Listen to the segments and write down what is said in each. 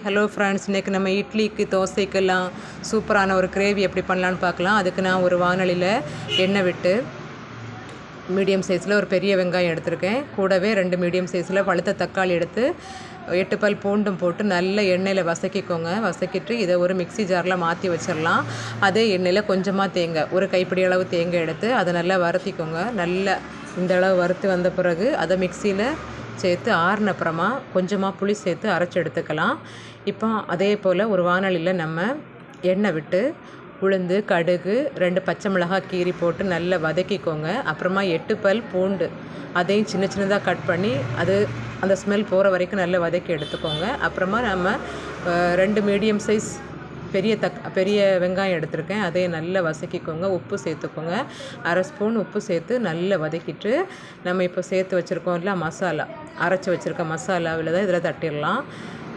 Hello friends, இன்றைக்கி நம்ம இட்லிக்கு தோசைக்கெல்லாம் சூப்பரான ஒரு கிரேவி எப்படி பண்ணலான்னு பார்க்கலாம். அதுக்கு நான் ஒரு வானலியில் எண்ணெய் விட்டு மீடியம் சைஸில் ஒரு பெரிய வெங்காயம் எடுத்திருக்கேன். கூடவே 2 மீடியம் சைஸில் பழுத்த தக்காளி எடுத்து 8 பல் பூண்டும் போட்டு நல்ல எண்ணெயில் வதக்கிக்கோங்க. வதக்கிட்டு இதை ஒரு மிக்ஸி ஜாரில் மாற்றி வச்சிடலாம். அதே எண்ணெயில் கொஞ்சமாக தேங்காய், ஒரு கைப்பிடி அளவு தேங்காய் எடுத்து அதை நல்லா வறுத்திக்கோங்க. நல்லா இந்த அளவு வறுத்து வந்த பிறகு அதை மிக்சியில் சேர்த்து ஆறின அப்புறமா கொஞ்சமாக புளி சேர்த்து அரைச்சி எடுத்துக்கலாம். இப்போ அதே போல் ஒரு வானலியில் நம்ம எண்ணெய் விட்டு உளுந்து, கடுகு, 2 பச்சை மிளகாய் கீரி போட்டு நல்லா வதக்கிக்கோங்க. அப்புறமா 8 பல் பூண்டு அதையும் சின்ன சின்னதாக கட் பண்ணி அந்த ஸ்மெல் போகிற வரைக்கும் நல்லா வதக்கி எடுத்துக்கோங்க. அப்புறமா நம்ம 2 மீடியம் சைஸ் பெரிய வெங்காயம் எடுத்திருக்கேன். அதையும் நல்லா வதக்கிக்கோங்க. உப்பு சேர்த்துக்கோங்க. 1/2 ஸ்பூன் உப்பு சேர்த்து நல்லா வதக்கிட்டு நம்ம இப்போ சேர்த்து வச்சுருக்கோம் இல்லை மசாலா, அரைச்சி வச்சுருக்க மசாலாவில் தான் இதில் தட்டிடலாம்.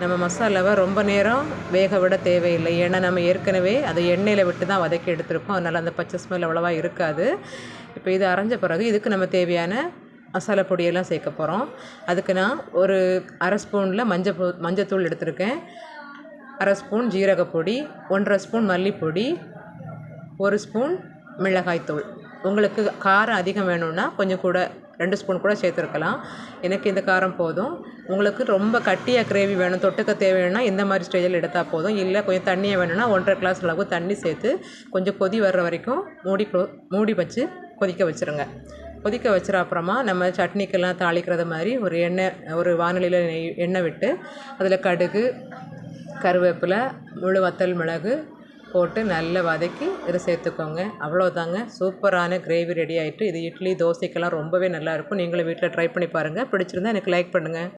நம்ம மசாலாவை ரொம்ப நேரம் வேக விட தேவையில்லை. ஏன்னா நம்ம ஏற்கனவே அதை எண்ணெயில் விட்டு தான் வதக்கி எடுத்துருக்கோம். அதனால் அந்த பச்சை ஸ்மெல் அவ்வளோவா இருக்காது. இப்போ இது அரைஞ்ச பிறகு இதுக்கு நம்ம தேவையான மசாலா பொடியெல்லாம் சேர்க்க போகிறோம். அதுக்கு நான் ஒரு 1/2 ஸ்பூனில் மஞ்சத்தூள் எடுத்திருக்கேன். 1/2 ஸ்பூன் ஜீரகப்பொடி, 1/2 ஸ்பூன் மல்லிப்பொடி, 1 ஸ்பூன் மிளகாய்த்தூள். உங்களுக்கு காரம் அதிகம் வேணும்னா கொஞ்சம் கூட 2 ஸ்பூன் கூட சேர்த்துருக்கலாம். எனக்கு இந்த காரம் போதும். உங்களுக்கு ரொம்ப கட்டியாக கிரேவி வேணும், தொட்டுக்க தேவைன்னா இந்த மாதிரி ஸ்டேஜில் எடுத்தால் போதும். இல்லை கொஞ்சம் தண்ணியாக வேணும்னா 1.5 கிளாஸ் அளவு தண்ணி சேர்த்து கொஞ்சம் கொதி வர்ற வரைக்கும் மூடி வச்சு கொதிக்க வச்சுருங்க. கொதிக்க வச்சுற அப்புறமா நம்ம சட்னிக்கெல்லாம் தாளிக்கிறது மாதிரி ஒரு வானலியில் எண்ணெய் விட்டு அதில் கடுகு, கருவேப்பிலை, முழு வத்தல் மிளகு போட்டு நல்லா வதக்கி இதை சேர்த்துக்கோங்க. அவ்வளோதாங்க, சூப்பரான கிரேவி ரெடி ஆகிட்டு. இது இட்லி தோசைக்கெல்லாம் ரொம்பவே நல்லாயிருக்கும். நீங்களும் வீட்டில் ட்ரை பண்ணி பாருங்கள். பிடிச்சிருந்தா எனக்கு லைக் பண்ணுங்கள்.